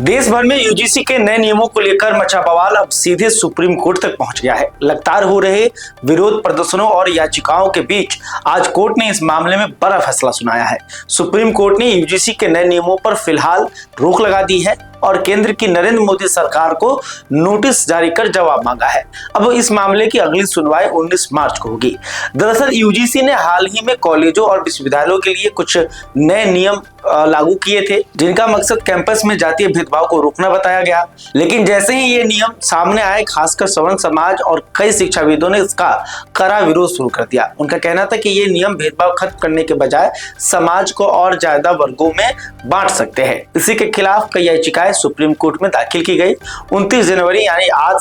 देश भर में यूजीसी के नए नियमों को लेकर मचा बवाल अब सीधे सुप्रीम कोर्ट तक पहुंच गया है। लगातार हो रहे विरोध प्रदर्शनों और याचिकाओं के बीच आज कोर्ट ने इस मामले में बड़ा फैसला सुनाया है। सुप्रीम कोर्ट ने यूजीसी के नए नियमों पर फिलहाल रोक लगा दी है और केंद्र की नरेंद्र मोदी सरकार को नोटिस जारी कर जवाब मांगा है। अब इस मामले की अगली सुनवाई 19 मार्च को होगी। दरअसल यूजीसी ने हाल ही में कॉलेजों और विश्वविद्यालयों के लिए कुछ नए नियम लागू किए थे, जिनका मकसद कैंपस में जातीय भेदभाव को रोकना बताया गया। लेकिन जैसे ही ये नियम सामने आए, खासकर सवर्ण समाज और कई शिक्षाविदों ने इसका कड़ा विरोध शुरू कर दिया। उनका कहना था कि ये नियम भेदभाव खत्म करने के बजाय समाज को और ज्यादा वर्गों में बांट सकते हैं। इसी के खिलाफ कई याचिकाएं सुप्रीम कोर्ट में दाखिल की गई। 29 जनवरी यानी आज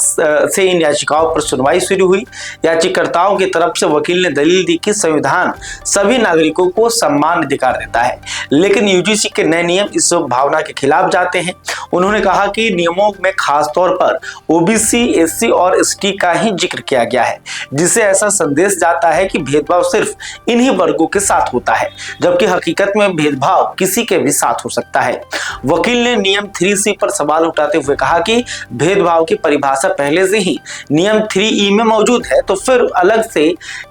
से इन याचिकाओं पर सुनवाई शुरू हुई। याचिकाकर्ताओं की तरफ से वकील ने दलील दी कि संविधान सभी नागरिकों को समान अधिकार देता है, लेकिन यूजीसी के नए नियम इस भावना के खिलाफ जाते हैं। उन्होंने कहा कि नियमों में खासतौर पर ओबीसी, एससी और एसटी का ही जिक्र किया गया है, जिससे ऐसा संदेश जाता है कि भेदभाव सिर्फ इन्हीं वर्गों के साथ होता है, जबकि हकीकत में भेदभाव किसी के भी साथ हो सकता है। वकील ने नियम 3C पर सवाल उठाते हुए कहा कि भेदभाव की परिभाषा पहले से ही नियम 3E में मौजूद है, तो फिर अलग से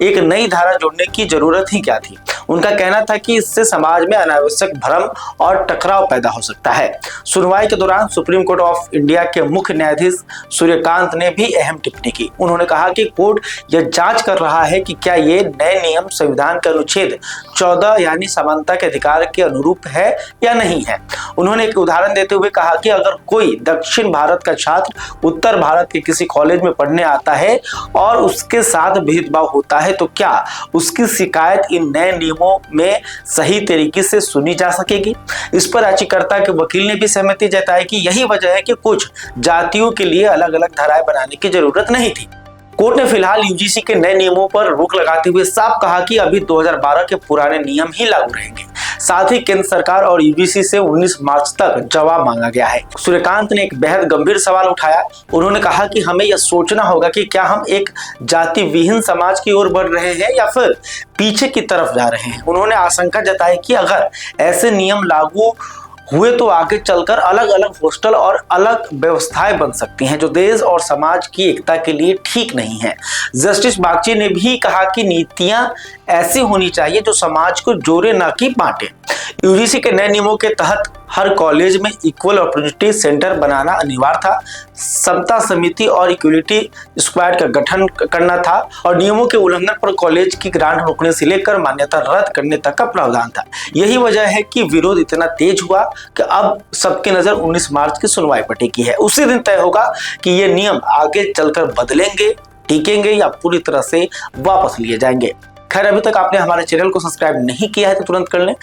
एक नई धारा जोड़ने की जरूरत ही क्या थी। उनका कहना था कि इससे समाज में अनावश्यक भ्रम और टकराव पैदा हो सकता है। सुनवाई के दौरान सुप्रीम कोर्ट ऑफ इंडिया के मुख्य न्यायाधीश सूर्यकांत ने भी अहम टिप्पणी की। उन्होंने कहा कि कोर्ट यह जांच कर रहा है कि क्या ये नए नियम संविधान के अनुच्छेद 14 यानी समानता के अधिकार के अनुरूप है या नहीं है। उन्होंने एक उदाहरण देते हुए कहा कि अगर कोई दक्षिण भारत का छात्र उत्तर भारत के किसी कॉलेज में पढ़ने आता है और उसके साथ भेदभाव होता है, तो क्या उसकी शिकायत इन नए नियमों में सही तरीके से सुनी जा सकेगी। इस पर याचिकाकर्ता के वकील ने भी सहमति जताई कि यही वजह है कि कुछ जातियों के लिए अलग अलग धाराएं बनाने की जरूरत नहीं थी। कोर्ट ने फिलहाल यूजीसी के नए नियमों पर रोक लगाते हुए साफ कहा कि अभी 2012 के पुराने नियम ही लागू रहेंगे। साथ ही केंद्र सरकार और यूजीसी से 19 मार्च तक जवाब मांगा गया है। सूर्यकांत ने एक बेहद गंभीर सवाल उठाया। उन्होंने कहा कि हमें यह सोचना होगा कि क्या हम एक जाति विहीन समाज की ओर बढ़ रहे हैं या फिर पीछे की तरफ जा रहे हैं। उन्होंने आशंका जताई कि अगर ऐसे नियम लागू हुए तो आगे चलकर अलग अलग हॉस्टल और अलग व्यवस्थाएं बन सकती हैं, जो देश और समाज की एकता के लिए ठीक नहीं है। जस्टिस बागची ने भी कहा कि नीतियां ऐसी होनी चाहिए जो समाज को जोड़े ना कि बांटे। यूजीसी के नए नियमों के तहत हर कॉलेज में इक्वल अपॉर्चुनिटी सेंटर बनाना अनिवार्य था, समता समिति और इक्वलिटी स्क्वाड का गठन करना था और नियमों के उल्लंघन पर कॉलेज की ग्रांट रोकने से लेकर मान्यता रद्द करने तक का प्रावधान था। यही वजह है कि विरोध इतना तेज हुआ कि अब सबकी नजर 19 मार्च की सुनवाई पर टिकी है। उसी दिन तय होगा कि ये नियम आगे चलकर बदलेंगे, टिकेंगे या पूरी तरह से वापस लिए जाएंगे। खैर, अभी तक आपने हमारे चैनल को सब्सक्राइब नहीं किया है तो तुरंत कर लें।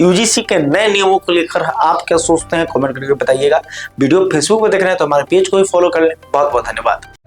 यूजीसी के नए नियमों को लेकर आप क्या सोचते हैं, कमेंट करके बताइएगा। वीडियो फेसबुक पर देख रहे हैं तो हमारे पेज को भी फॉलो कर लें। बहुत बहुत धन्यवाद।